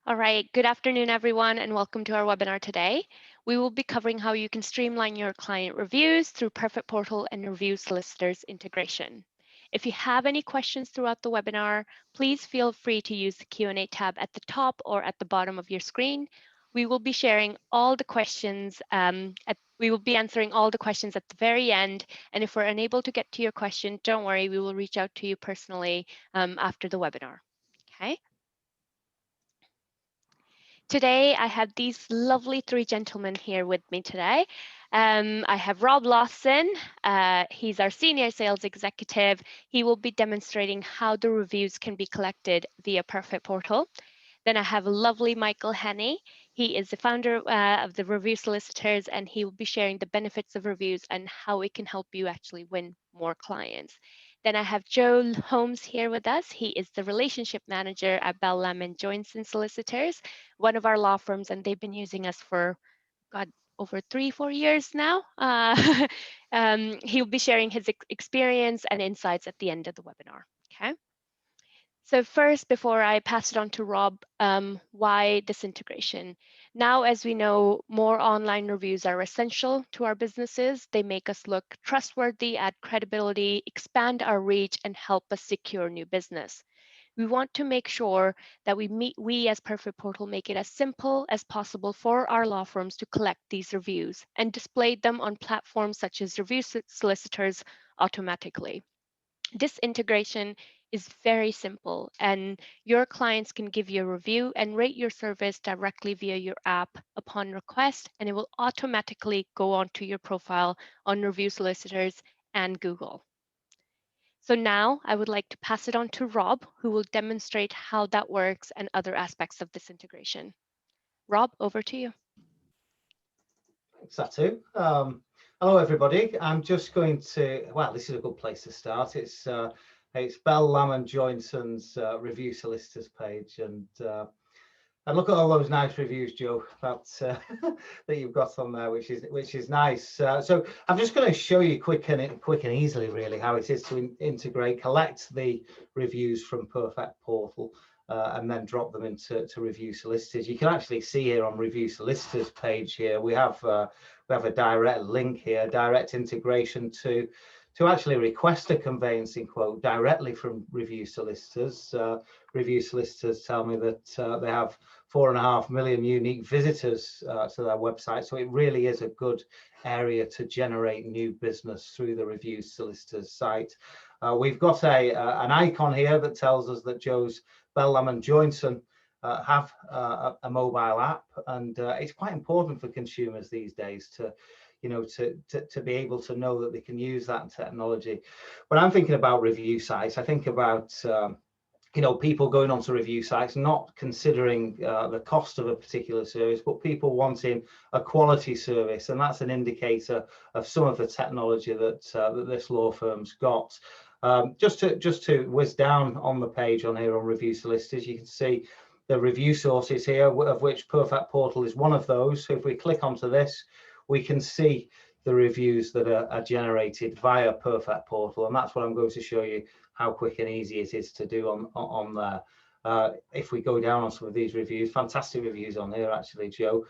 All right, good afternoon, everyone, and welcome to our webinar today. We will be covering how you can streamline your client reviews through Perfect Portal and ReviewSolicitors integration. If you have any questions throughout the webinar, please feel free to use the Q&A tab at the top or at the bottom of your screen. We will be sharing all the questions, we will be answering all the questions at the very end, and if we're unable to get to your question, don't worry, we will reach out to you personally after the webinar, okay? Today, I have these lovely three gentlemen here with me today. I have Rob Lawson. He's our senior sales executive. He will be demonstrating how the reviews can be collected via Perfect Portal. Then I have lovely Michael Henney. He is the founder of the Review Solicitors, and he will be sharing the benefits of reviews and how it can help you actually win more clients. Then I have Joe Holmes here with us. He is the relationship manager at Bell Lamb Johnson Solicitors, one of our law firms, and they've been using us for, God, over 3-4 years now. He'll be sharing his experience and insights at the end of the webinar. Okay. So first, before I pass it on to Rob, why this integration? Now, as we know, more online reviews are essential to our businesses. They make us look trustworthy, add credibility, expand our reach, and help us secure new business. We want to make sure that we as Perfect Portal make it as simple as possible for our law firms to collect these reviews and display them on platforms such as Review Solicitors automatically. This integration is very simple, and your clients can give you a review and rate your service directly via your app upon request, and it will automatically go onto your profile on Review Solicitors and Google. So now I would like to pass it on to Rob, who will demonstrate how that works and other aspects of this integration. Rob, over to you. Thanks, Satu. Hello, everybody. I'm just going to, well, this is a good place to start. It's Bell Lamb Johnson's Review Solicitors page, and look at all those nice reviews, Joe, that that you've got on there, which is nice. So I'm just going to show you quick and easily, really, how it is to integrate, collect the reviews from Perfect Portal. And then drop them into Review Solicitors. You can actually see here on Review Solicitors page here, we have a direct link here, direct integration to actually request a conveyancing quote directly from Review Solicitors. Review Solicitors tell me that they have 4.5 million unique visitors to their website. So it really is a good area to generate new business through the Review Solicitors site. We've got an icon here that tells us that Joe's Bell Lamb Johnson have a mobile app, and it's quite important for consumers these days to be able to know that they can use that technology. When I'm thinking about review sites, I think about people going onto review sites, not considering the cost of a particular service, but people wanting a quality service, and that's an indicator of some of the technology that this law firm's got. Just to whiz down on the page on here on Review Solicitors, you can see the review sources here, of which Perfect Portal is one of those. So if we click onto this, we can see the reviews that are generated via Perfect Portal, and that's what I'm going to show you how quick and easy it is to do on there. If we go down on some of these reviews, fantastic reviews on here actually, Joe.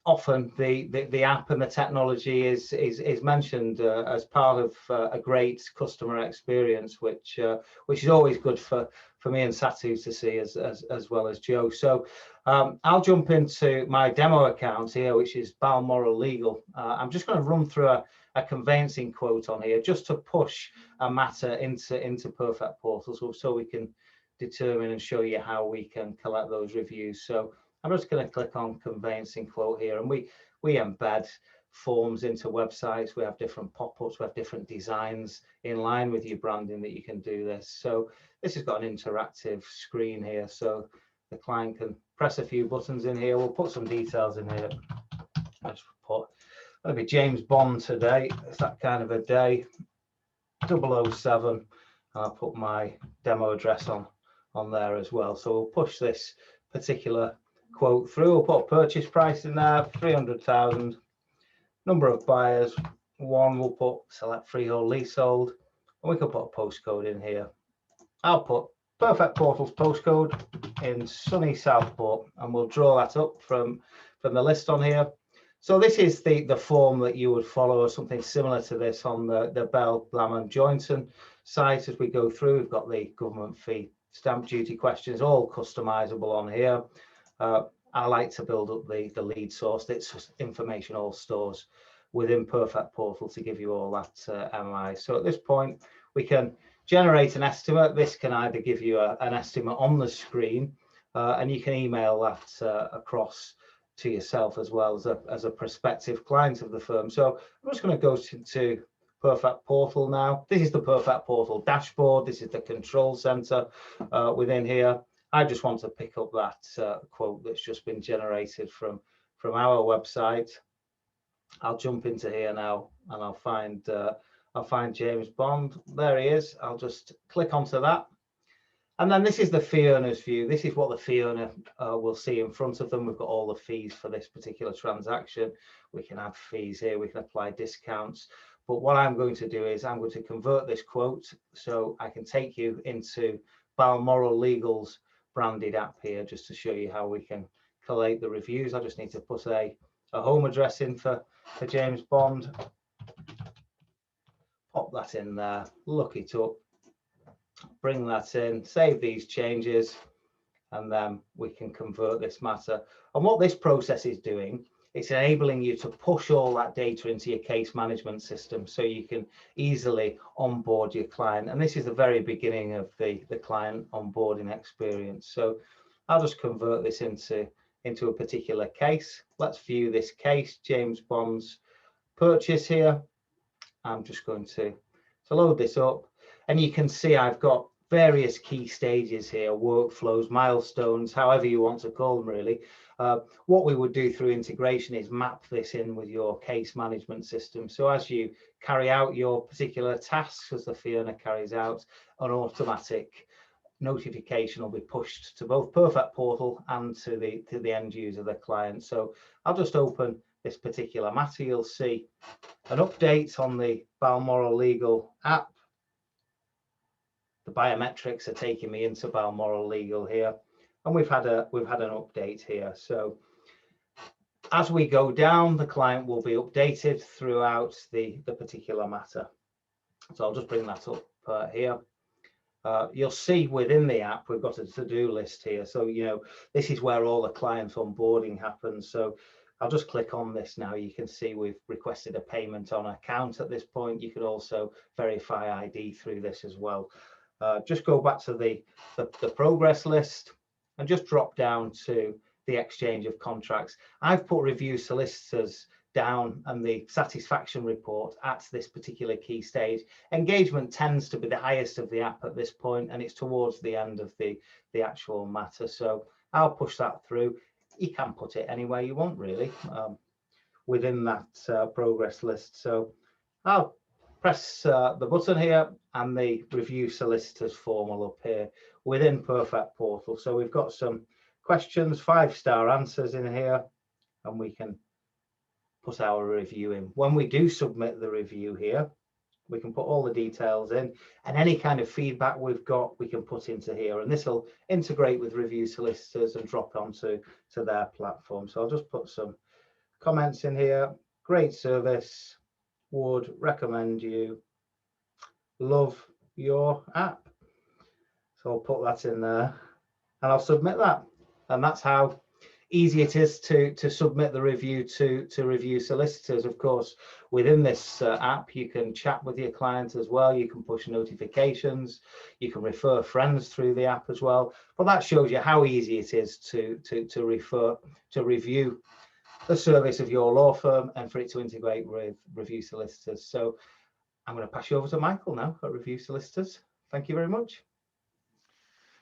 Often the app and the technology is mentioned as part of a great customer experience, which is always good for me and Satu to see as well as Joe. So I'll jump into my demo account here, which is Balmoral Legal. I'm just going to run through a conveyancing quote on here just to push a matter into Perfect Portal, so we can determine and show you how we can collect those reviews. So I'm just going to click on conveyancing quote here, and we embed forms into websites. We have different pop-ups, we have different designs in line with your branding that you can do this. So this has got an interactive screen here, so the client can press a few buttons in here. We'll put some details in here. Let's put maybe James Bond today. It's that kind of a day. 007. I'll put my demo address on there as well. So we'll push this particular quote through. We'll put a purchase price in there, 300,000. Number of buyers, 1. We'll put select freehold, leasehold, and we can put a postcode in here. I'll put Perfect Portal's postcode, in sunny Southport, and we'll draw that up from the list on here. So this is the form that you would follow, or something similar to this on the Bell, Lamb & Johnson site. As we go through, we've got the government fee, stamp duty questions, all customizable on here. I like to build up the lead source. It's information all stores within Perfect Portal to give you all that MI. So at this point, we can generate an estimate. This can either give you an estimate on the screen, and you can email that across to yourself as well as a prospective client of the firm. So I'm just going to go to Perfect Portal now. This is the Perfect Portal dashboard. This is the control center within here. I just want to pick up that quote that's just been generated from our website. I'll jump into here now, and I'll find James Bond. There he is. I'll just click onto that. And then this is the fee earner's view. This is what the fee earner will see in front of them. We've got all the fees for this particular transaction. We can add fees here. We can apply discounts. But what I'm going to do is I'm going to convert this quote so I can take you into Balmoral Legal's branded app here, just to show you how we can collate the reviews. I just need to put a home address in for James Bond. Pop that in there, look it up, bring that in, save these changes, and then we can convert this matter. And what this process is doing, it's enabling you to push all that data into your case management system so you can easily onboard your client. And this is the very beginning of the client onboarding experience. So I'll just convert this into a particular case. Let's view this case, James Bond's purchase here. I'm just going to load this up, and you can see I've got various key stages here, workflows, milestones, however you want to call them really. What we would do through integration is map this in with your case management system. So as you carry out your particular tasks, as the fee earner carries out, an automatic notification will be pushed to both Perfect Portal and to the end user, the client. So I'll just open this particular matter. You'll see an update on the Balmoral Legal app. The biometrics are taking me into Balmoral Legal here, and we've had an update here. So as we go down, the client will be updated throughout the particular matter. So I'll just bring that up here. You'll see within the app we've got a to-do list here. So this is where all the client onboarding happens. So I'll just click on this now. You can see we've requested a payment on account at this point. You can also verify ID through this as well. Just go back to the progress list and just drop down to the exchange of contracts. I've put review solicitors down and the satisfaction report at this particular key stage. Engagement tends to be the highest of the app at this point, and it's towards the end of the actual matter. So I'll push that through. You can put it anywhere you want really within that progress list. So I'll press the button here, and the review solicitors form will appear within Perfect Portal. So we've got some questions, 5-star answers in here, and we can put our review in. When we do submit the review here, we can put all the details in, and any kind of feedback we've got we can put into here, and this will integrate with review solicitors and drop onto their platform. So I'll just put some comments in here. Great service, would recommend you, love your app. So I'll put that in there and I'll submit that, and that's how easy it is to submit the review to review solicitors. Of course, within this app, you can chat with your client as well. You can push notifications. You can refer friends through the app as well. But that shows you how easy it is to review the service of your law firm and for it to integrate with review solicitors. So I'm going to pass you over to Michael now at Review Solicitors. Thank you very much.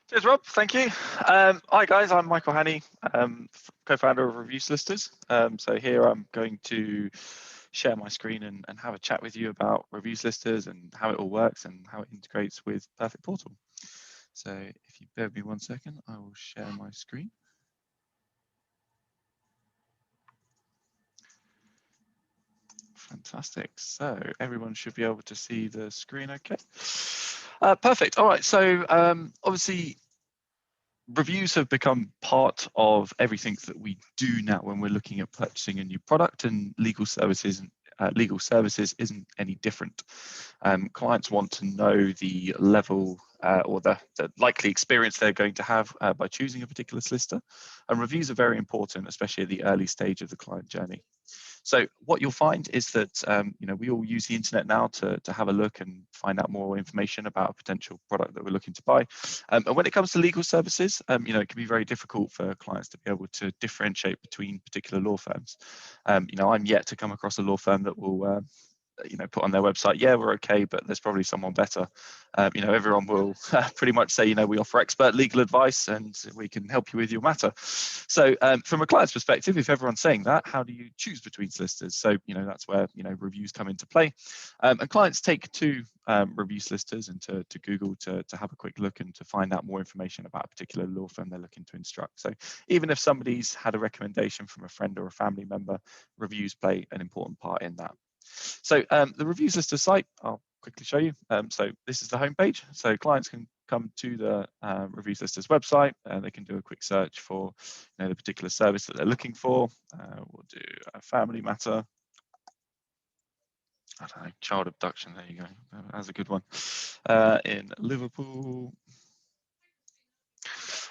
Cheers, Rob. Thank you. Hi, guys. I'm Michael Hanney, co-founder of Review Solicitors. So here I'm going to share my screen and have a chat with you about Review Solicitors and how it all works and how it integrates with Perfect Portal. So if you bear with me 1 second, I will share my screen. Fantastic. So everyone should be able to see the screen okay. Perfect. All right. So obviously, reviews have become part of everything that we do now when we're looking at purchasing a new product, and legal services isn't any different. Clients want to know the level or the likely experience they're going to have by choosing a particular solicitor, and reviews are very important, especially at the early stage of the client journey. So what you'll find is that we all use the internet now to have a look and find out more information about a potential product that we're looking to buy. And when it comes to legal services, it can be very difficult for clients to be able to differentiate between particular law firms. I'm yet to come across a law firm that will put on their website, yeah, we're okay, but there's probably someone better. Everyone will pretty much say, we offer expert legal advice and we can help you with your matter. So from a client's perspective, if everyone's saying that, how do you choose between solicitors? So, that's where, reviews come into play. And clients take to review solicitors and to Google to have a quick look and to find out more information about a particular law firm they're looking to instruct. So even if somebody's had a recommendation from a friend or a family member, reviews play an important part in that. So the Review Solicitors site, I'll quickly show you. So this is the homepage. So clients can come to the Review Solicitors website. They can do a quick search for the particular service that they're looking for. We'll do a family matter. I don't know, child abduction. There you go. That's a good one. In Liverpool.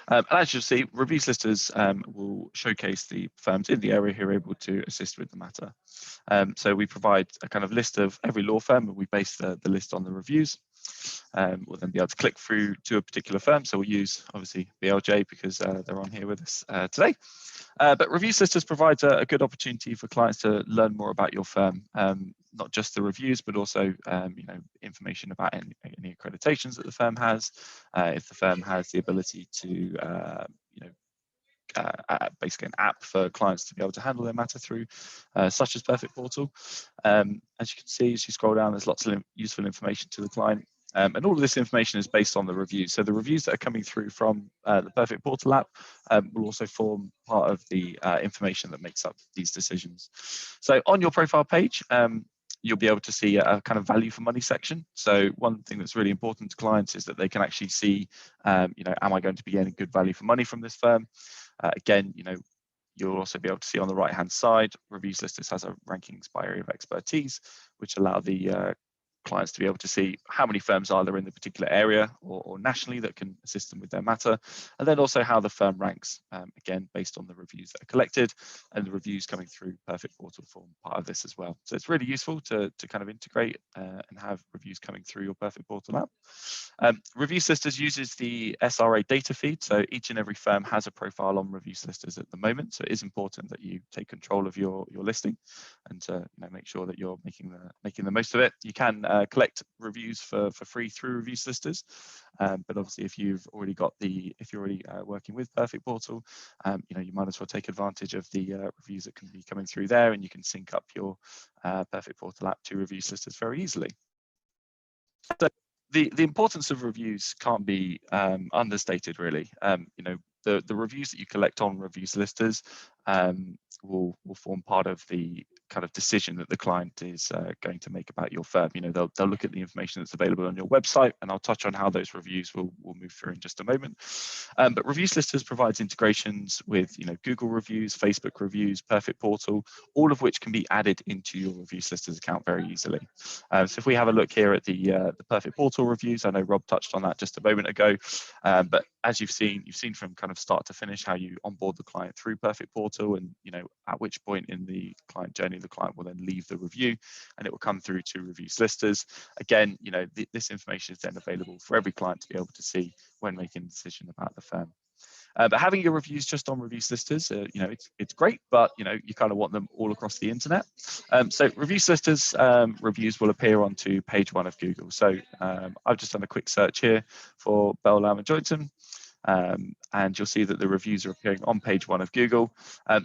And as you'll see, review solicitors will showcase the firms in the area who are able to assist with the matter. So we provide a kind of list of every law firm, and we base the list on the reviews. We'll then be able to click through to a particular firm. So we'll use, obviously, BLJ because they're on here with us today. But review solicitors provides a good opportunity for clients to learn more about your firm, not just the reviews, but also information about any accreditations that the firm has, if the firm has the ability to basically an app for clients to be able to handle their matter through, such as Perfect Portal. As you can see, as you scroll down, there's lots of useful information to the client. And all of this information is based on the reviews. So the reviews that are coming through from the Perfect Portal app will also form part of the information that makes up these decisions. So on your profile page, you'll be able to see a kind of value for money section. So one thing that's really important to clients is that they can actually see, am I going to be getting good value for money from this firm? Again, you'll also be able to see on the right-hand side, Review Solicitors has a rankings by area of expertise, which allow the clients to be able to see how many firms are there in the particular area or nationally that can assist them with their matter, and then also how the firm ranks, again, based on the reviews that are collected, and the reviews coming through Perfect Portal form part of this as well. So it's really useful to kind of integrate and have reviews coming through your Perfect Portal app. Review Solicitors uses the SRA data feed, so each and every firm has a profile on Review Solicitors at the moment, so it is important that you take control of your listing and to make sure that you're making the most of it. You can collect reviews for free through Review Solicitors, but obviously if you're already working with Perfect Portal, you might as well take advantage of the reviews that can be coming through there, and you can sync up your Perfect Portal app to Review Solicitors very easily. So the importance of reviews can't be understated, really. The reviews that you collect on Review Solicitors will form part of the kind of decision that the client is going to make about your firm. They'll look at the information that's available on your website, and I'll touch on how those reviews will move through in just a moment. But Review Solicitors provides integrations with Google reviews, Facebook reviews, Perfect Portal, all of which can be added into your Review Solicitors account very easily. So if we have a look here at the Perfect Portal reviews, I know Rob touched on that just a moment ago, but as you've seen from kind of start to finish how you onboard the client through Perfect Portal, and at which point in the client journey the client will then leave the review and it will come through to Review Solicitors. Again, this information is then available for every client to be able to see when making a decision about the firm. But having your reviews just on Review Solicitors, it's great, but you kind of want them all across the internet. So Review Solicitors reviews will appear onto page 1 of Google. So I've just done a quick search here for Bell Lamb & Joynson. And you'll see that the reviews are appearing on page 1 of Google.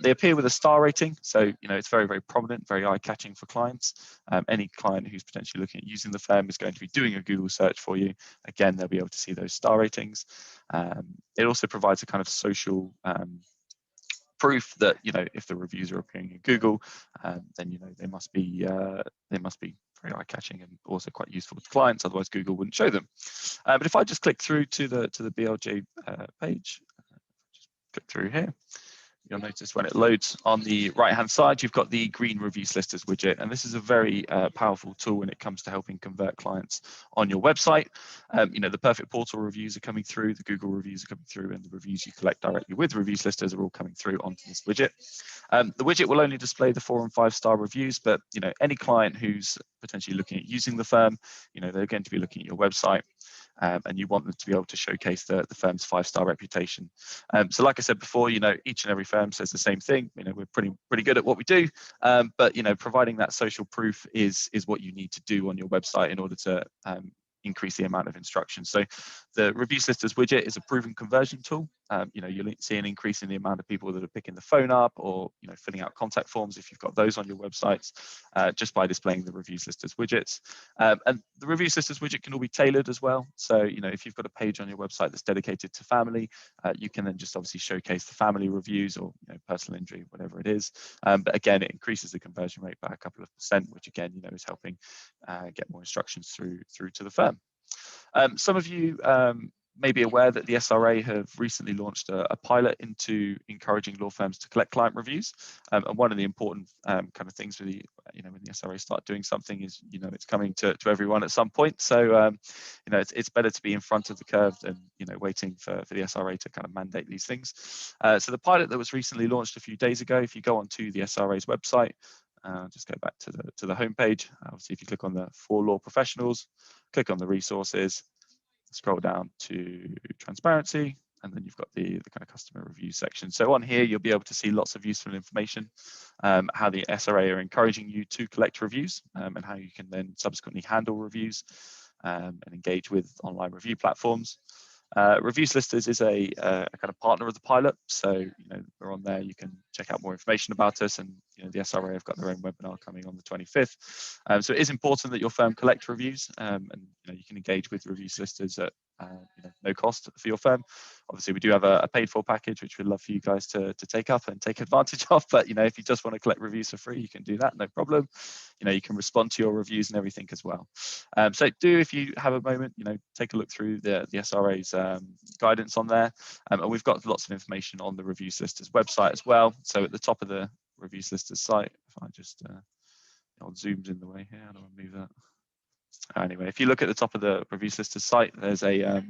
They appear with a star rating, so it's very, very prominent, very eye-catching for clients. Any client who's potentially looking at using the firm is going to be doing a Google search for you. Again, they'll be able to see those star ratings. It also provides a kind of social proof that if the reviews are appearing in Google, then they must be very eye-catching and also quite useful to clients. Otherwise, Google wouldn't show them. But if I just click through to the BLJ page, click through here. You'll notice when it loads on the right-hand side, you've got the green ReviewSolicitors widget, and this is a very powerful tool when it comes to helping convert clients on your website. You know, the Perfect Portal reviews are coming through, the Google reviews are coming through, and the reviews you collect directly with ReviewSolicitors are all coming through onto this widget. The widget will only display the 4- and 5-star reviews, but you know, any client who's potentially looking at using the firm, you know, they're going to be looking at your website. And you want them to be able to showcase the firm's 5-star reputation. So like I said before, you know, each and every firm says the same thing. You know, we're pretty good at what we do, but you know, providing that social proof is what you need to do on your website in order to increase the amount of instructions. So the ReviewSolicitors widget is a proven conversion tool. You know, you'll see an increase in the amount of people that are picking the phone up or, you know, filling out contact forms if you've got those on your websites, just by displaying the ReviewSolicitors widgets. And the ReviewSolicitors widget can all be tailored as well. So, you know, if you've got a page on your website that's dedicated to family, you can then just obviously showcase the family reviews or, you know, personal injury, whatever it is. But again, it increases the conversion rate by a couple of %, which again, you know, is helping get more instructions through to the firm. Some of you may be aware that the SRA have recently launched a pilot into encouraging law firms to collect client reviews. And one of the important kind of things with the, you know, when the SRA start doing something is, you know, it's coming to everyone at some point. So, you know, it's better to be in front of the curve than, you know, waiting for the SRA to kind of mandate these things. So the pilot that was recently launched a few days ago, if you go onto the SRA's website, just go back to the homepage. Obviously, if you click on the For Law Professionals, click on the resources, scroll down to transparency, and then you've got the kind of customer review section. So on here, you'll be able to see lots of useful information, how the SRA are encouraging you to collect reviews, and how you can then subsequently handle reviews and engage with online review platforms. ReviewSolicitors is a kind of partner of the pilot, so you know, we're on there. You can check out more information about us, and you know, the SRA have got their own webinar coming on the 25th. So it is important that your firm collect reviews, and you know, you can engage with ReviewSolicitors at you know, no cost for your firm. Obviously, we do have a paid-for package, which we'd love for you guys to take up and take advantage of. But you know, if you just want to collect reviews for free, you can do that, no problem. You know, you can respond to your reviews and everything as well. So do, if you have a moment, you know, take a look through the SRA's guidance on there. And we've got lots of information on the ReviewSolicitors website as well. So at the top of the ReviewSolicitors site, if I just zoomed in the way here, how do I move that? Anyway, if you look at the top of the ReviewSolicitors site, there's a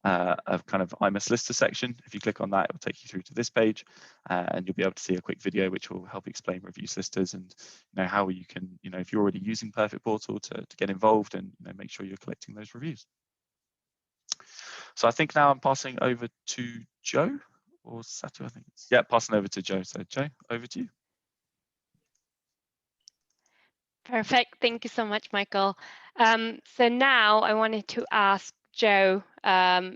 kind of I'm a solicitor section. If you click on that, it will take you through to this page, and you'll be able to see a quick video which will help explain ReviewSolicitors and you know, how you can, you know, if you're already using Perfect Portal, to get involved and you know, make sure you're collecting those reviews. So I think now I'm passing over to Joe or Satu, I think. Yeah, passing over to Joe. So Joe, over to you. Perfect. Thank you so much, Michael. So now I wanted to ask Joe,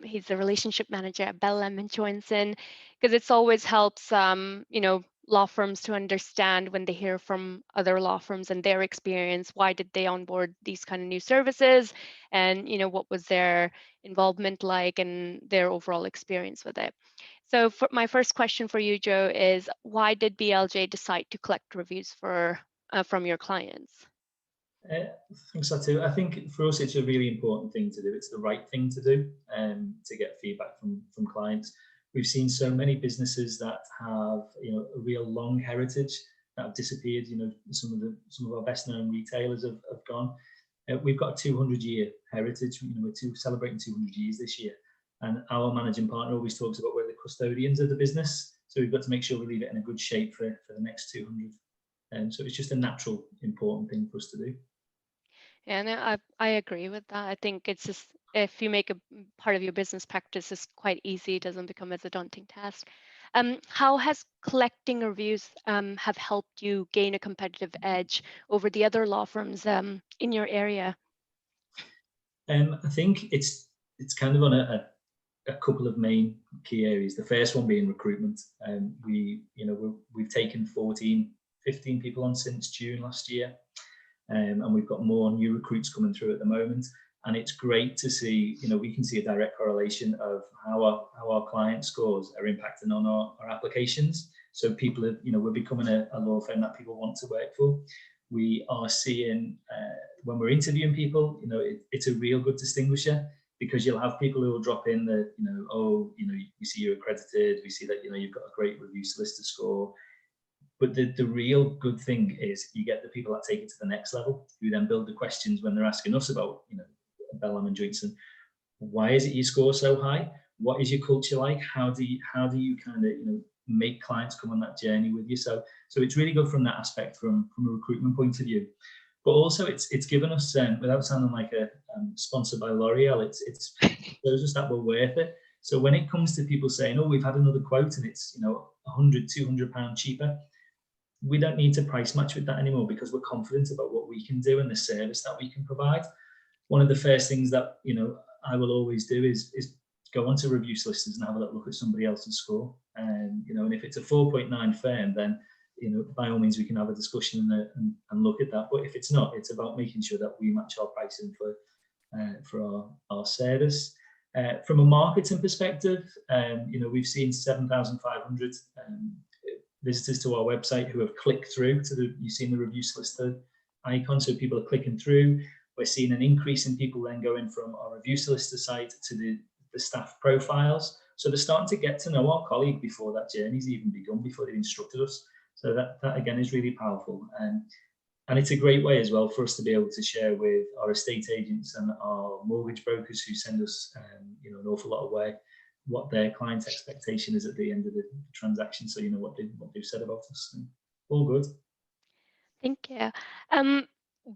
he's the relationship manager at Bell Lemon Johnson, because it's always helps, you know, law firms to understand when they hear from other law firms and their experience, why did they onboard these kind of new services, and you know, what was their involvement like and their overall experience with it. So for my first question for you, Joe, is why did BLJ decide to collect reviews from your clients? Thanks, Satu. I think for us, it's a really important thing to do. It's the right thing to do, to get feedback from clients. We've seen so many businesses that have, you know, a real long heritage that have disappeared. You know, some of our best known retailers have gone. We've got a 200-year heritage. You know, we're celebrating 200 years this year, and our managing partner always talks about we're the custodians of the business. So we've got to make sure we leave it in a good shape for the next 200. So it's just a natural, important thing for us to do. Yeah, and I agree with that. I think it's just, if you make a part of your business practice, it's quite easy. It doesn't become as a daunting task. How has collecting reviews have helped you gain a competitive edge over the other law firms in your area? I think it's kind of on a couple of main key areas. The first one being recruitment. We've taken 15 people on since June last year. And we've got more new recruits coming through at the moment, and it's great to see, you know, we can see a direct correlation of how our client scores are impacting on our applications. So people are, you know, we're becoming a law firm that people want to work for. We are seeing when we're interviewing people, you know, it's a real good distinguisher. because you'll have people who will drop in that, oh, we see you're accredited, we see that, you've got a great review solicitor score. But the real good thing is you get the people that take it to the next level, who then build the questions when they're asking us about, Bell Lam & Joinson. Why is it you score so high? What is your culture like? How do you kind of, make clients come on that journey with you? So it's really good from that aspect, from a recruitment point of view. But also it's given us, without sounding like a sponsored by L'Oreal, it shows us that we're worth it. So when it comes to people saying, oh, we've had another quote and it's, 100, 200 pounds cheaper, we don't need to price match with that anymore, because we're confident about what we can do and the service that we can provide. One of the first things that, I will always do is go onto ReviewSolicitors and have a look at somebody else's score. And, and if it's a 4.9 firm, then, by all means, we can have a discussion and look at that. But if it's not, it's about making sure that we match our pricing for our service. From a marketing perspective, we've seen 7,500 visitors to our website who have clicked through to you've seen the Review Solicitor icon, so people are clicking through. We're seeing an increase in people then going from our Review Solicitor site to the staff profiles. So they're starting to get to know our colleague before that journey's even begun, before they've instructed us. So that again is really powerful. And it's a great way as well for us to be able to share with our estate agents and our mortgage brokers who send us an awful lot of work, what their client's expectation is at the end of the transaction. So what they've said about us. So, all good. Thank you.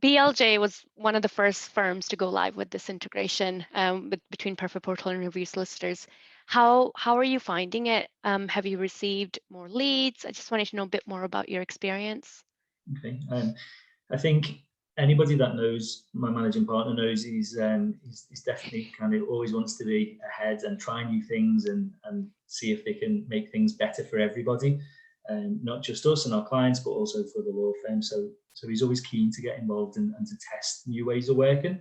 BLJ was one of the first firms to go live with this integration between Perfect Portal and ReviewSolicitors. How are you finding it? Have you received more leads? I just wanted to know a bit more about your experience. Okay. I think anybody that knows my managing partner knows he's definitely kind of always wants to be ahead and try new things and see if they can make things better for everybody, not just us and our clients, but also for the law firm. So he's always keen to get involved and to test new ways of working.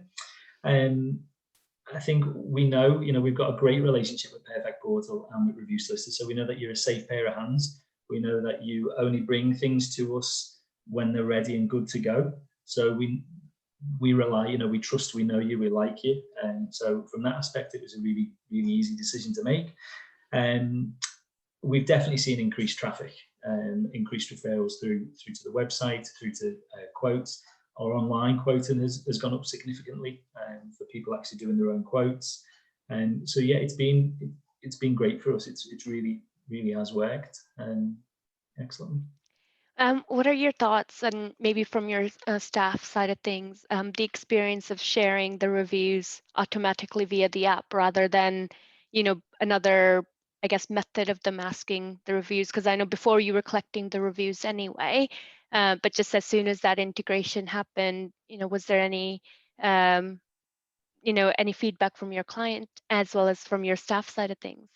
I think we know, we've got a great relationship with Perfect Portal and with ReviewSolicitors. So we know that you're a safe pair of hands. We know that you only bring things to us when they're ready and good to go. So we rely, we trust, we know you, we like you. And so from that aspect, it was a really, really easy decision to make. We've definitely seen increased traffic, increased referrals through to the website, through to quotes. Our online quoting has gone up significantly for people actually doing their own quotes. And so yeah, it's been great for us. It's really, really has worked. Excellent. What are your thoughts, and maybe from your staff side of things, the experience of sharing the reviews automatically via the app rather than, another, I guess, method of them asking the reviews? Because I know before you were collecting the reviews anyway, but just as soon as that integration happened, was there any, any feedback from your client as well as from your staff side of things?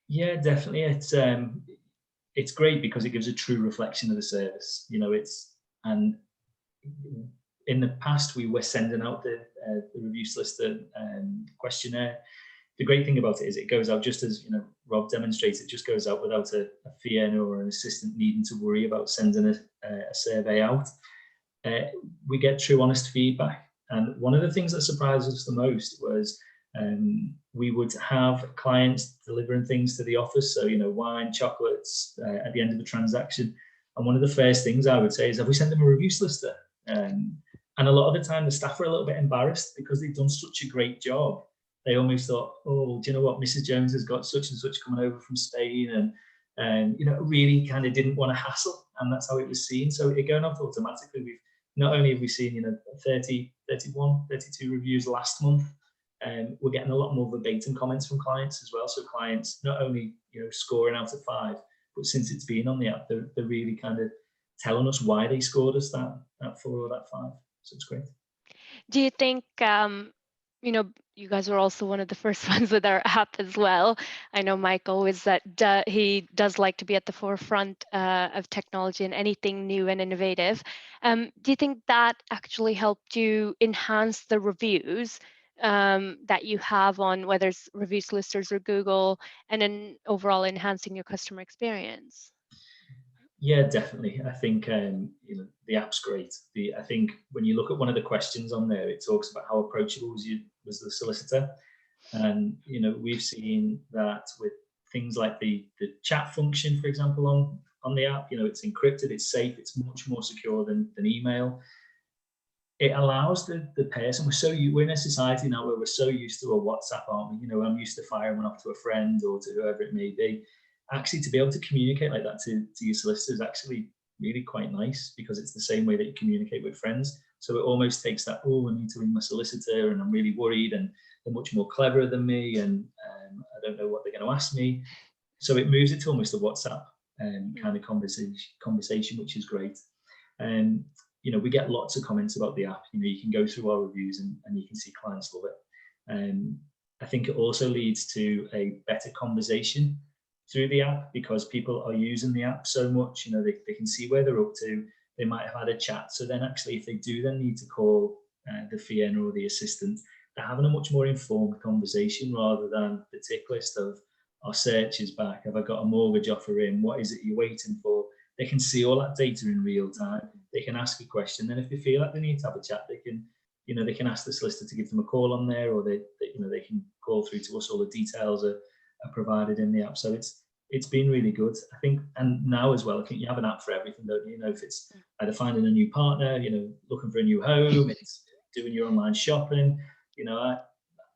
Yeah, definitely. It's great because it gives a true reflection of the service. And in the past we were sending out the review solicitor questionnaire. The great thing about it is it goes out just as Rob demonstrates. It just goes out without a fee earner or an assistant needing to worry about sending a survey out. We get true, honest feedback. And one of the things that surprised us the most was we would have clients delivering things to the office, so wine, chocolates at the end of the transaction. And one of the first things I would say is, have we sent them a review solicitor? And a lot of the time the staff were a little bit embarrassed because they've done such a great job. They almost thought, oh, do you know what, Mrs. Jones has got such and such coming over from Spain, and really kind of didn't want to hassle, and that's how it was seen. So it going off automatically. We've not only have we seen 30, 31, 32 reviews last month, we're getting a lot more verbatim comments from clients as well. So clients not only scoring out of 5, but since it's been on the app, they're really kind of telling us why they scored us that 4 or that 5. So it's great. Do you think you guys were also one of the first ones with our app as well? I know Michael is that he does like to be at the forefront of technology and anything new and innovative. Do you think that actually helped you enhance the reviews that you have on whether it's ReviewSolicitors or Google, and then overall enhancing your customer experience? Yeah, definitely. I think the app's great. I think when you look at one of the questions on there, it talks about how approachable was the solicitor, And we've seen that with things like the chat function, for example, on the app. It's encrypted, it's safe, it's much more secure than email. It allows the person, we're in a society now where we're so used to a WhatsApp, aren't we? I'm used to firing one off to a friend or to whoever it may be. Actually, to be able to communicate like that to your solicitor is actually really quite nice, because it's the same way that you communicate with friends. So it almost takes that, I need to ring my solicitor and I'm really worried and they're much more clever than me and I don't know what they're going to ask me. So it moves it to almost a WhatsApp kind of conversation, which is great. We get lots of comments about the app. You can go through our reviews and you can see clients love it. I think it also leads to a better conversation through the app, because people are using the app so much. They can see where they're up to. They might have had a chat. So then actually, if they do then need to call the fee earner or the assistant, they're having a much more informed conversation rather than the tick list of, our search is back, have I got a mortgage offer in, what is it you're waiting for? They can see all that data in real time. They can ask a question. Then if they feel like they need to have a chat, they can ask the solicitor to give them a call on there, or they can call through to us. All the details are provided in the app. So it's been really good, I think. And now as well, I think you have an app for everything, don't you? If it's either finding a new partner, looking for a new home, it's doing your online shopping.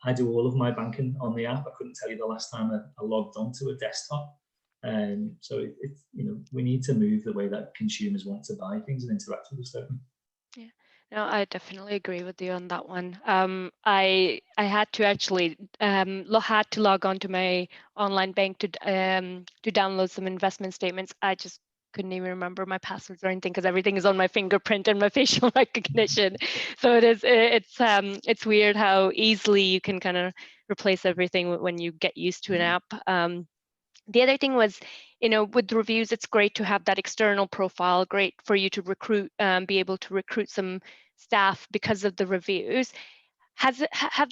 I do all of my banking on the app. I couldn't tell you the last time I logged onto a desktop. So it's we need to move the way that consumers want to buy things and interact with us, don't we? Yeah, no, I definitely agree with you on that one. I had to actually had to log on to my online bank to download some investment statements. I just couldn't even remember my passwords or anything, because everything is on my fingerprint and my facial recognition. So it's weird how easily you can kind of replace everything when you get used to an app. The other thing was, with reviews, it's great to have that external profile, great for you to recruit, be able to recruit some staff because of the reviews. Have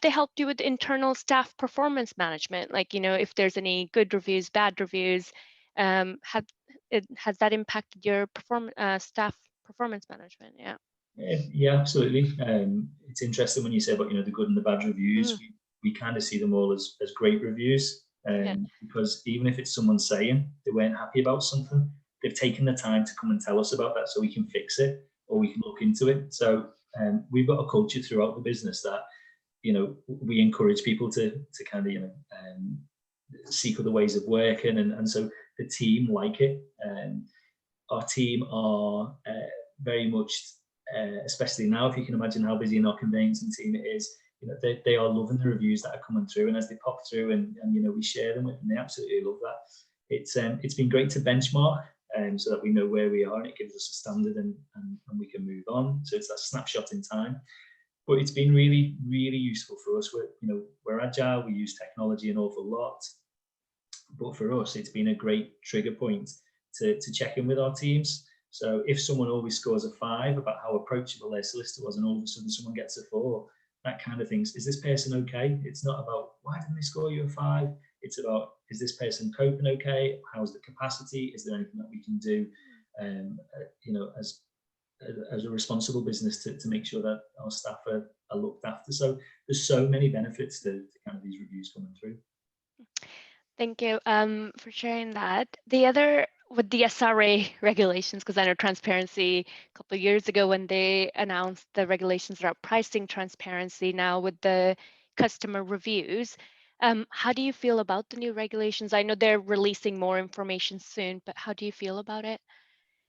they helped you with internal staff performance management? Like, if there's any good reviews, bad reviews, has that impacted your staff performance management? Yeah. Yeah, absolutely. It's interesting when you say about the good and the bad reviews. We kind of see them all as great reviews, because even if it's someone saying they weren't happy about something, they've taken the time to come and tell us about that so we can fix it or we can look into it. So we've got a culture throughout the business that we encourage people to kind of seek other ways of working, and so the team like it. Our team are very much, especially now, if you can imagine how busy our conveyancing team it is, they are loving the reviews that are coming through, and as they pop through and we share them with them, they absolutely love that. It's been great to benchmark, so that we know where we are, and it gives us a standard and we can move on. So it's that snapshot in time. But it's been really, really useful for us. We're agile, we use technology an awful lot. But for us, it's been a great trigger point to check in with our teams. So if someone always scores a 5 about how approachable their solicitor was, and all of a sudden someone gets a 4, that kind of things, is this person okay? It's not about, why didn't they score you a 5? It's about, is this person coping okay? How's the capacity? Is there anything that we can do, as a responsible business to make sure that our staff are looked after? So there's so many benefits to kind of these reviews coming through. Thank you for sharing that. The other, with the SRA regulations, because I know transparency a couple of years ago when they announced the regulations around pricing transparency, now with the customer reviews, how do you feel about the new regulations? I know they're releasing more information soon, but how do you feel about it?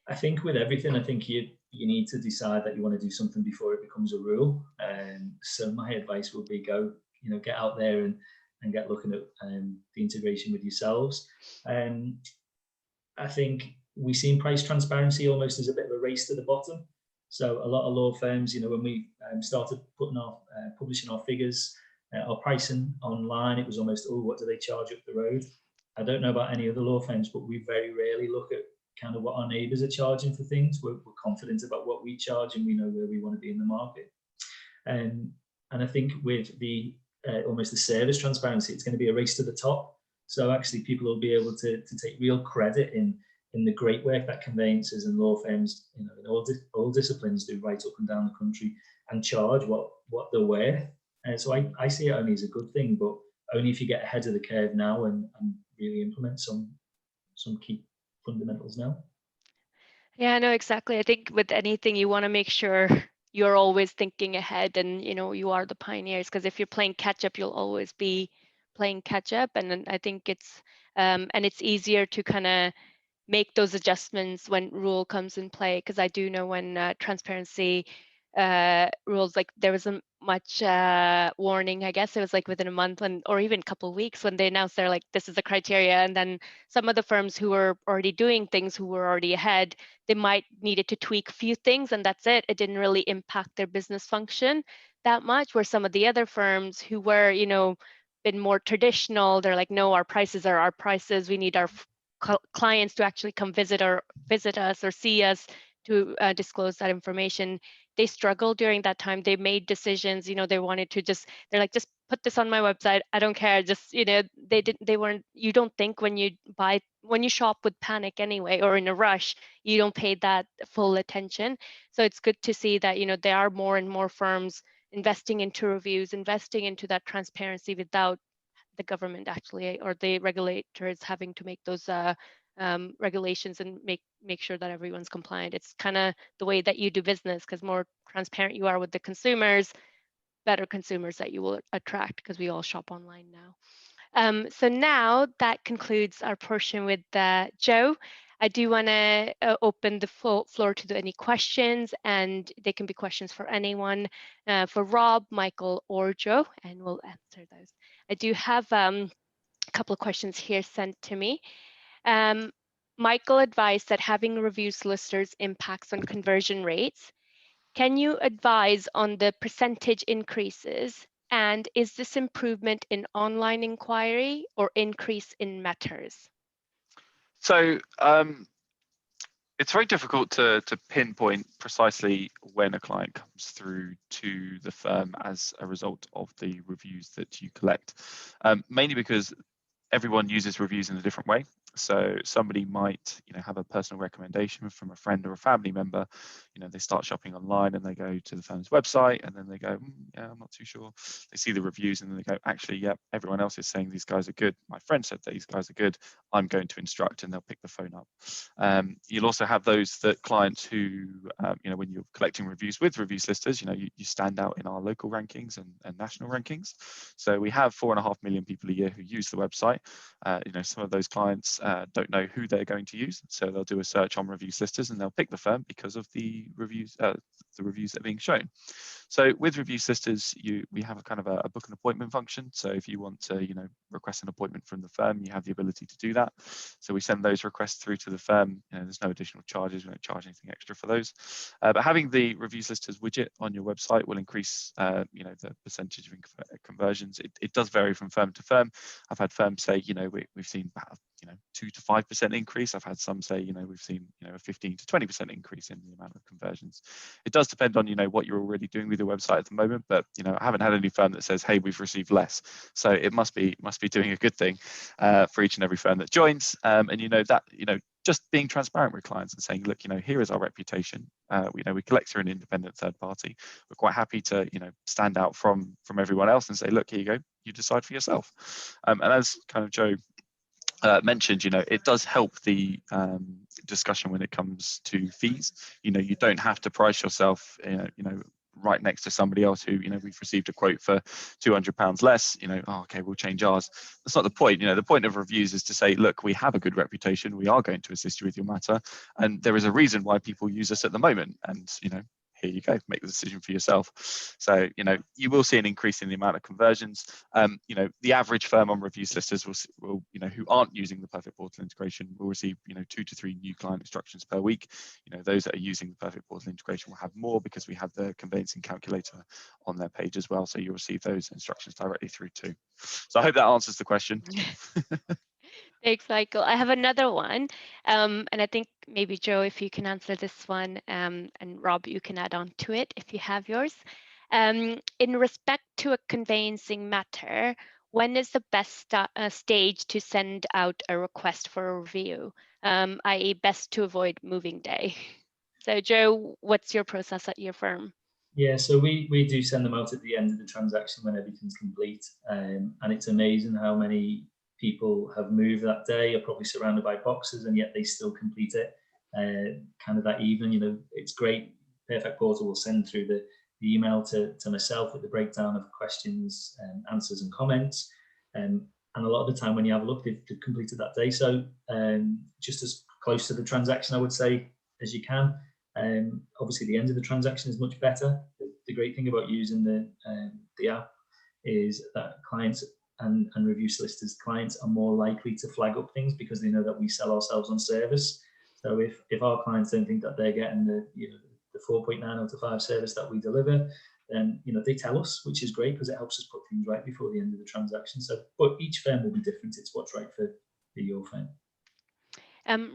I think with everything, I think you need to decide that you want to do something before it becomes a rule. So my advice would be get out there and get looking at the integration with yourselves. I think we've seen price transparency almost as a bit of a race to the bottom. So a lot of law firms, when we started publishing our figures, our pricing online, it was almost, what do they charge up the road? I don't know about any other law firms, but we very rarely look at kind of what our neighbours are charging for things. We're confident about what we charge, and we know where we want to be in the market. And I think with the almost the service transparency, it's going to be a race to the top. So actually people will be able to take real credit in the great work that conveyancers and law firms, in all disciplines do right up and down the country, and charge what they're worth. And so I see it only as a good thing, but only if you get ahead of the curve now and really implement some key fundamentals now. Yeah, no, exactly. I think with anything, you want to make sure you're always thinking ahead, and you are the pioneers, because if you're playing catch up, you'll always be playing catch up. And then I think it's easier to kind of make those adjustments when rule comes in play, because I do know when transparency rules, like there wasn't much warning. I guess it was like within a month or even a couple of weeks when they announced they're like, this is the criteria, and then some of the firms who were already doing things, who were already ahead, they might needed to tweak a few things, and that's it. It didn't really impact their business function that much. Where some of the other firms who were been more traditional, they're like, no, our prices are our prices. We need our clients to actually come visit us or see us to disclose that information. They struggled during that time. They made decisions, they wanted to they're like, just put this on my website. I don't care. Just, they weren't, you don't think when you shop with panic anyway, or in a rush, you don't pay that full attention. So it's good to see that, there are more and more firms investing into reviews, investing into that transparency without the government actually, or the regulators having to make those regulations and make sure that everyone's compliant. It's kind of the way that you do business, because more transparent you are with the consumers, better consumers that you will attract, because we all shop online now. So now that concludes our portion with Joe. I do want to open the floor to any questions, and they can be questions for anyone, for Rob, Michael, or Joe, and we'll answer those. I do have a couple of questions here sent to me. Michael advised that having review solicitors impacts on conversion rates. Can you advise on the percentage increases? And is this improvement in online inquiry or increase in matters? So it's very difficult to pinpoint precisely when a client comes through to the firm as a result of the reviews that you collect, mainly because everyone uses reviews in a different way. So somebody might, have a personal recommendation from a friend or a family member. They start shopping online and they go to the firm's website, and then they go, yeah, I'm not too sure. They see the reviews and then they go, actually, yeah, everyone else is saying these guys are good. My friend said these guys are good. I'm going to instruct, and they'll pick the phone up. You'll also have those clients who, when you're collecting reviews with ReviewSolicitors, you stand out in our local rankings and national rankings. So we have 4.5 million people a year who use the website. Some of those clients don't know who they're going to use, so they'll do a search on ReviewSolicitors and they'll pick the firm because of the reviews that are being shown. So with ReviewSolicitors, we have a kind of a book an appointment function. So if you want to, request an appointment from the firm, you have the ability to do that. So we send those requests through to the firm. There's no additional charges. We don't charge anything extra for those. But having the ReviewSolicitors widget on your website will increase, the percentage of conversions. It does vary from firm to firm. I've had firms say, we've seen about 2 to 5% increase. I've had some say, we've seen, a 15 to 20% increase in the amount of conversions. It does depend on, what you're already doing with your website at the moment, but, I haven't had any firm that says, hey, we've received less. So it must be doing a good thing for each and every firm that joins. And just being transparent with clients and saying, look, here is our reputation. We collect through an independent third party. We're quite happy to, stand out from everyone else and say, look, here you go, you decide for yourself. And as kind of Joe mentioned, it does help the discussion when it comes to fees. You don't have to price yourself, right next to somebody else who, we've received a quote for £200 less, okay, we'll change ours. That's not the point. The point of reviews is to say, look, we have a good reputation. We are going to assist you with your matter. And there is a reason why people use us at the moment. And, here you go, make the decision for yourself. So, you will see an increase in the amount of conversions. The average firm on ReviewSolicitors will, who aren't using the Perfect Portal integration will receive, 2 to 3 new client instructions per week. Those that are using the Perfect Portal integration will have more because we have the conveyancing calculator on their page as well. So you'll receive those instructions directly through too. So I hope that answers the question. Thanks, Michael. I have another one, and I think maybe Joe, if you can answer this one, and Rob, you can add on to it if you have yours. In respect to a conveyancing matter, when is the best stage to send out a request for a review, i.e. best to avoid moving day? So Joe, what's your process at your firm? Yeah, so we do send them out at the end of the transaction when everything's complete, and it's amazing how many people have moved that day, are probably surrounded by boxes, and yet they still complete it kind of that evening. You know, it's great. Perfect Portal will send through the email to myself with the breakdown of questions, answers and comments, and a lot of the time when you have a look, they've completed that day. So just as close to the transaction, I would say, as you can. Obviously, the end of the transaction is much better. The great thing about using the app is that clients and review solicitors clients are more likely to flag up things because they know that we sell ourselves on service. So if our clients don't think that they're getting the 4.9 out of 5 service that we deliver, then they tell us, which is great because it helps us put things right before the end of the transaction. So, but each firm will be different. It's what's right for your firm.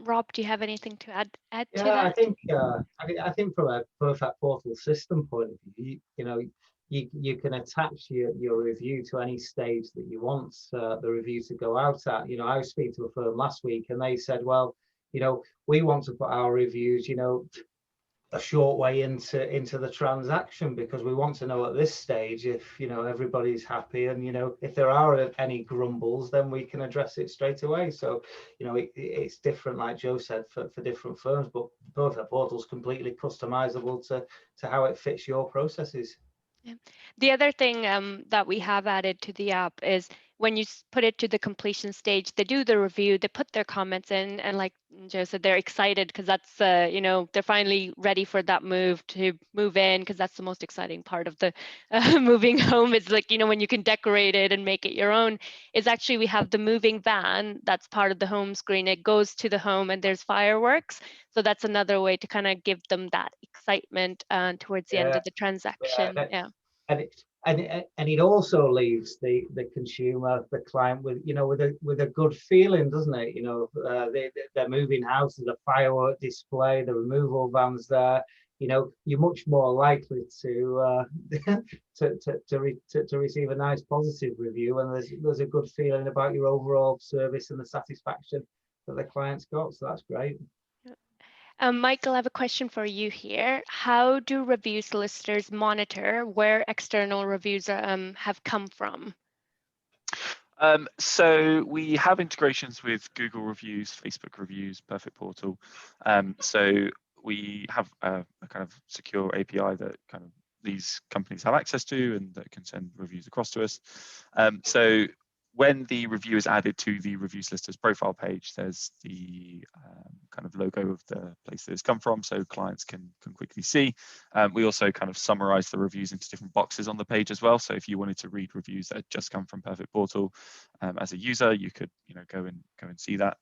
Rob, do you have anything to add to Yeah, that? I think from a Perfect Portal system point of view, you can attach your review to any stage that you want the review to go out at. I was speaking to a firm last week, and they said, well, we want to put our reviews, a short way into the transaction, because we want to know at this stage if everybody's happy, and if there are any grumbles, then we can address it straight away. So it's different, like Joe said, for different firms, but Perfect Portal's completely customizable to how it fits your processes. Yeah. The other thing that we have added to the app is when you put it to the completion stage, they do the review, they put their comments in, and like Joe said, they're excited because that's, they're finally ready for that move to move in, because that's the most exciting part of the moving home. It's like, when you can decorate it and make it your own. Is actually we have the moving van that's part of the home screen. It goes to the home and there's fireworks. So that's another way to kind of give them that excitement towards the end of the transaction. Yeah. And it also leaves the consumer, the client, with a good feeling, doesn't it? They're moving house, there's a firework display, the removal van's there. You're much more likely to to receive a nice positive review, and there's a good feeling about your overall service and the satisfaction that the client's got. So that's great. Michael, I have a question for you here. How do review solicitors monitor where external reviews have come from? So we have integrations with Google Reviews, Facebook Reviews, Perfect Portal. So we have a kind of secure API that kind of these companies have access to and that can send reviews across to us. So when the review is added to the review solicitor's profile page, there's the kind of logo of the place that it's come from, so clients can quickly see. We also kind of summarize the reviews into different boxes on the page as well. So if you wanted to read reviews that had just come from Perfect Portal as a user, you could go and see that.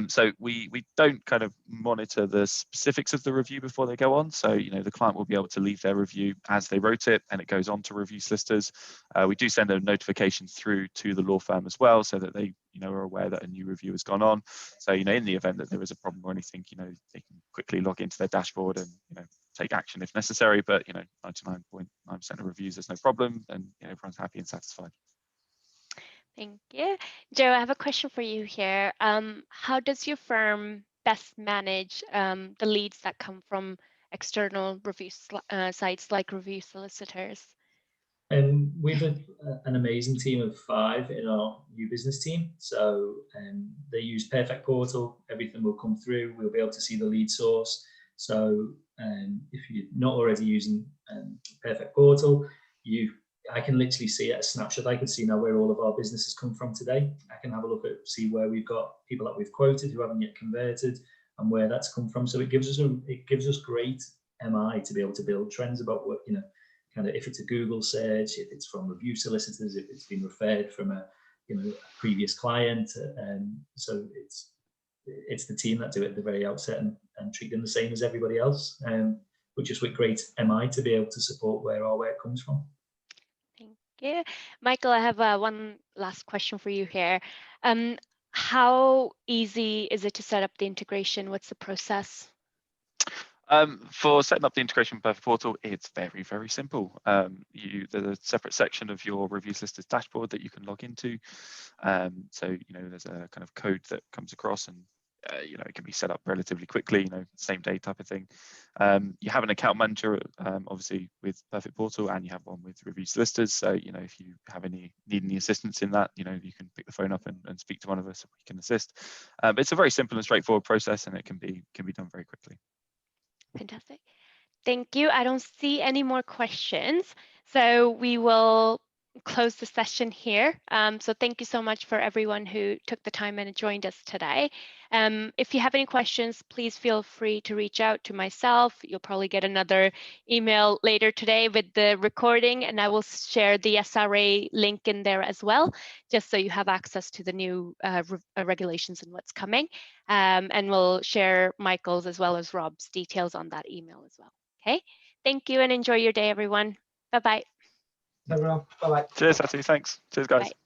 So we don't kind of monitor the specifics of the review before they go on. So the client will be able to leave their review as they wrote it, and it goes on to review solicitors. We do send a notification through to the law firm as well, so that they are aware that a new review has gone on. So in the event that there is a problem or anything, they can quickly log into their dashboard and take action if necessary. But 99.9% of reviews, there's no problem, and everyone's happy and satisfied. Thank you. Joe, I have a question for you here. How does your firm best manage the leads that come from external review sites like review solicitors? We've an amazing team of 5 in our new business team. So they use Perfect Portal. Everything will come through. We'll be able to see the lead source. So if you're not already using Perfect Portal, I can literally see at a snapshot. I can see now where all of our business has come from today. I can have a look at, see where we've got people that we've quoted who haven't yet converted, and where that's come from. So it gives us great MI to be able to build trends about what kind of, if it's a Google search, if it's from review solicitors, if it's been referred from a previous client. So it's the team that do it at the very outset and treat them the same as everybody else. But just with great MI to be able to support where it comes from. Thank you. Michael, I have one last question for you here. How easy is it to set up the integration? What's the process? For setting up the integration with Perfect Portal, it's very, very simple. There's a separate section of your review solicitor's dashboard that you can log into. So there's a kind of code that comes across, and you know, it can be set up relatively quickly, you know, same day type of thing. You have an account manager, obviously with Perfect Portal, and you have one with ReviewSolicitors. So, you know, if you have need any assistance in that, you know, you can pick the phone up and speak to one of us and we can assist. But it's a very simple and straightforward process, and it can be done very quickly. Fantastic. Thank you. I don't see any more questions, so we will close the session here. So thank you so much for everyone who took the time and joined us today. If you have any questions, please feel free to reach out to myself. You'll probably get another email later today with the recording, and I will share the SRA link in there as well, just so you have access to the new regulations and what's coming. And we'll share Michael's as well as Rob's details on that email as well. Okay, thank you and enjoy your day, everyone. Bye-bye. Everyone, bye-bye. Cheers, Hattie. Thanks. Cheers, guys. Bye.